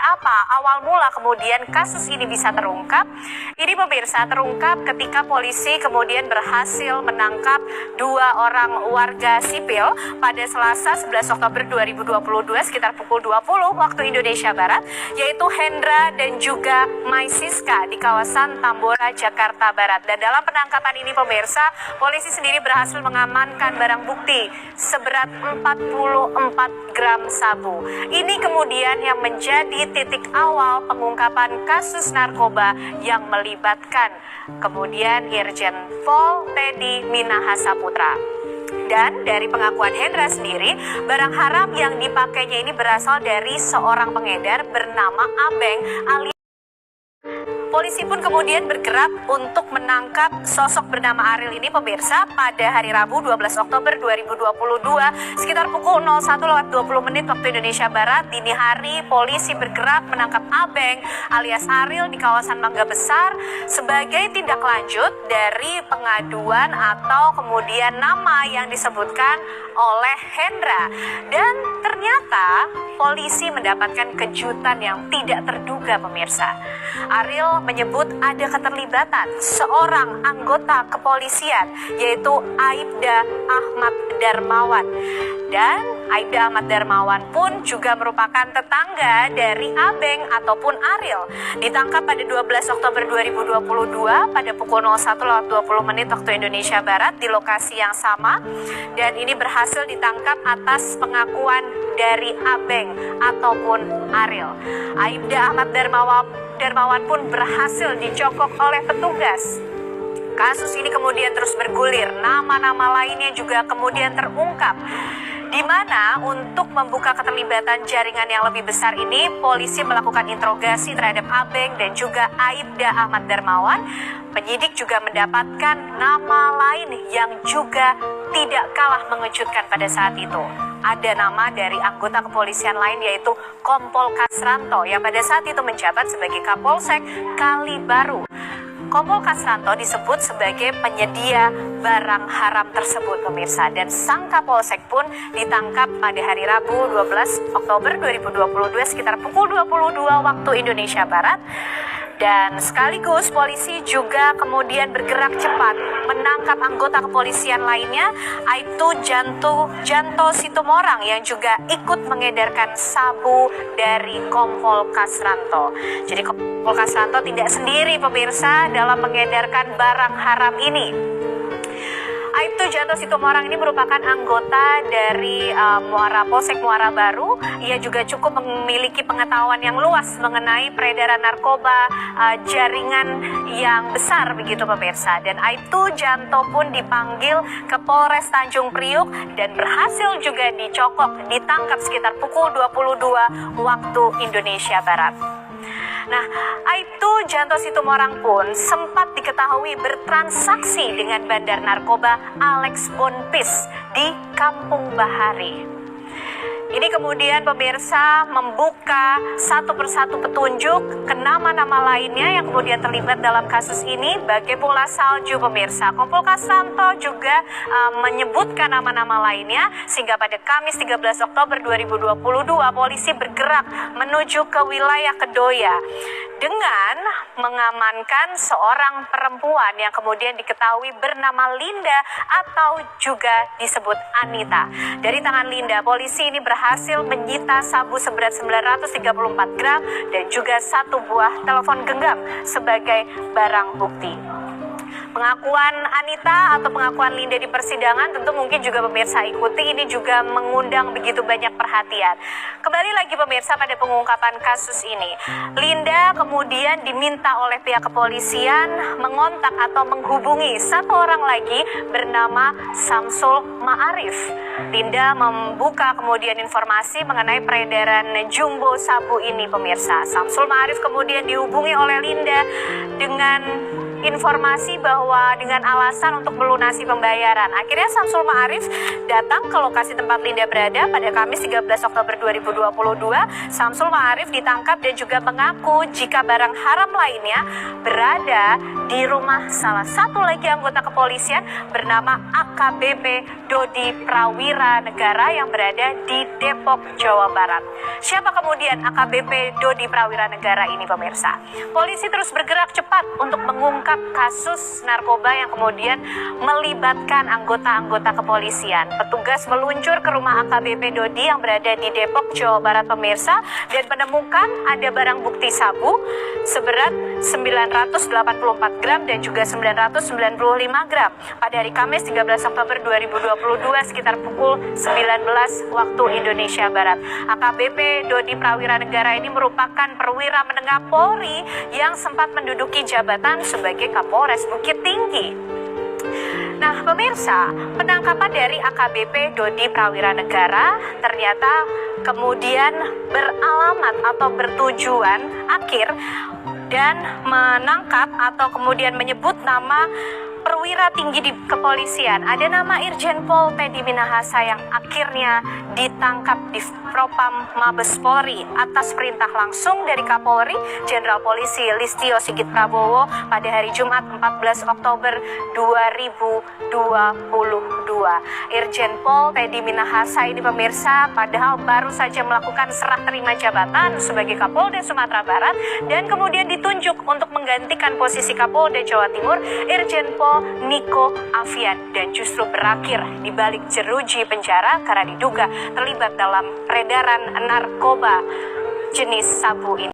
apa awal mula kemudian kasus ini bisa terungkap? Ini pemirsa terungkap ketika polisi kemudian berhasil menangkap 2 orang warga sipil pada Selasa 11 Oktober 2022 sekitar pukul 20 waktu Indonesia Barat, yaitu Hendra dan juga Mai Siska di kawasan Tambora, Jakarta Barat. Dan dalam penangkapan ini pemirsa, polisi sendiri berhasil mengamankan barang bukti seberat 44 gram sabu. Ini kemudian yang menjadi titik awal pengungkapan kasus narkoba yang melibatkan kemudian Irjen Pol Teddy Minahasa Putra. Dan dari pengakuan Hendra sendiri, barang haram yang dipakainya ini berasal dari seorang pengedar bernama Abeng alias. Polisi pun kemudian bergerak untuk menangkap sosok bernama Ariel ini pemirsa pada hari Rabu 12 Oktober 2022 sekitar pukul 01.20 waktu Indonesia Barat. Dini hari polisi bergerak menangkap Abeng alias Ariel di kawasan Mangga Besar sebagai tindak lanjut dari pengaduan atau kemudian nama yang disebutkan oleh Hendra. Dan ternyata polisi mendapatkan kejutan yang tidak terduga pemirsa. Ariel menyebut ada keterlibatan seorang anggota kepolisian yaitu Aibda Ahmad Darmawan. Dan Aibda Ahmad Darmawan pun juga merupakan tetangga dari Abeng ataupun Ariel. Ditangkap pada 12 Oktober 2022 pada pukul 01.20 waktu Indonesia Barat di lokasi yang sama. Dan ini berhasil ditangkap atas pengakuan dari Abeng ataupun Ariel. Aibda Ahmad Darmawan pun berhasil dicokok oleh petugas. Kasus ini kemudian terus bergulir, nama-nama lainnya juga kemudian terungkap. Di mana untuk membuka keterlibatan jaringan yang lebih besar ini, polisi melakukan interogasi terhadap Abeng dan juga Aibda Ahmad Darmawan. Penyidik juga mendapatkan nama lain yang juga tidak kalah mengejutkan pada saat itu. Ada nama dari anggota kepolisian lain yaitu Kompol Kasranto yang pada saat itu menjabat sebagai Kapolsek Kalibaru. Kompol Kasranto disebut sebagai penyedia barang haram tersebut pemirsa, dan sang Kapolsek pun ditangkap pada hari Rabu 12 Oktober 2022 sekitar pukul 22 waktu Indonesia Barat. Dan sekaligus polisi juga kemudian bergerak cepat menangkap anggota kepolisian lainnya, yaitu Janto Situmorang yang juga ikut mengedarkan sabu dari Kompol Kasranto. Jadi Kompol Kasranto tidak sendiri pemirsa dalam mengedarkan barang haram ini. Aibtu Janto Situmorang ini merupakan anggota dari Polsek Muara Baru. Ia juga cukup memiliki pengetahuan yang luas mengenai peredaran narkoba jaringan yang besar begitu pemirsa. Dan Aibtu Janto pun dipanggil ke Polres Tanjung Priuk dan berhasil juga dicokok, ditangkap sekitar pukul 22 waktu Indonesia Barat. Nah, Aibtu Janto Situmorang pun sempat diketahui bertransaksi dengan bandar narkoba Alex Bonpis di Kampung Bahari. Ini kemudian pemirsa membuka satu persatu petunjuk ke nama-nama lainnya yang kemudian terlibat dalam kasus ini, bagai bola salju pemirsa. Kompol Kasranto juga menyebutkan nama-nama lainnya sehingga pada Kamis 13 Oktober 2022 polisi bergerak menuju ke wilayah Kedoya dengan mengamankan seorang perempuan yang kemudian diketahui bernama Linda atau juga disebut Anita. Dari tangan Linda, polisi ini berhasil menyita sabu seberat 934 gram dan juga 1 buah telepon genggam sebagai barang bukti. Pengakuan Anita atau pengakuan Linda di persidangan tentu mungkin juga pemirsa ikuti, ini juga mengundang begitu banyak perhatian. Kembali lagi pemirsa pada pengungkapan kasus ini, Linda kemudian diminta oleh pihak kepolisian mengontak atau menghubungi satu orang lagi bernama Samsul Ma'arif. Linda membuka kemudian informasi mengenai peredaran jumbo sabu ini pemirsa. Samsul Ma'arif kemudian dihubungi oleh Linda dengan informasi bahwa dengan alasan untuk melunasi pembayaran. Akhirnya Samsul Ma'arif datang ke lokasi tempat Linda berada pada Kamis 13 Oktober 2022. Samsul Ma'arif ditangkap dan juga mengaku jika barang haram lainnya berada di rumah salah satu lagi anggota kepolisian bernama AKBP Dodi Prawira Negara yang berada di Depok, Jawa Barat. Siapa kemudian AKBP Dodi Prawira Negara ini, pemirsa? Polisi terus bergerak cepat untuk mengungkap kasus narkoba yang kemudian melibatkan anggota-anggota kepolisian. Petugas meluncur ke rumah AKBP Dodi yang berada di Depok, Jawa Barat, pemirsa, dan menemukan ada barang bukti sabu seberat 984 gram dan juga 995 gram pada hari Kamis 13 Oktober 2022 sekitar pukul 19 waktu Indonesia Barat. AKBP Dodi Prawira Negara ini merupakan perwira menengah Polri yang sempat menduduki jabatan sebagai Kapolres Bukit Tinggi. Nah, pemirsa, penangkapan dari AKBP Dodi Prawira Negara ternyata kemudian beralamat atau bertujuan akhir dan menangkap atau kemudian menyebut nama perwira tinggi di kepolisian. Ada nama Irjen Pol Teddy Minahasa yang akhirnya ditangkap di Propam Mabes Polri atas perintah langsung dari Kapolri Jenderal Polisi Listio Sigit Prabowo pada hari Jumat 14 Oktober 2022. Irjen Pol Teddy Minahasa ini, pemirsa, padahal baru saja melakukan serah terima jabatan sebagai Kapolda Sumatera Barat dan kemudian ditunjuk untuk menggantikan posisi Kapolda Jawa Timur Irjen Pol Niko Afian, dan justru berakhir di balik jeruji penjara karena diduga terlibat dalam peredaran narkoba jenis sabu ini.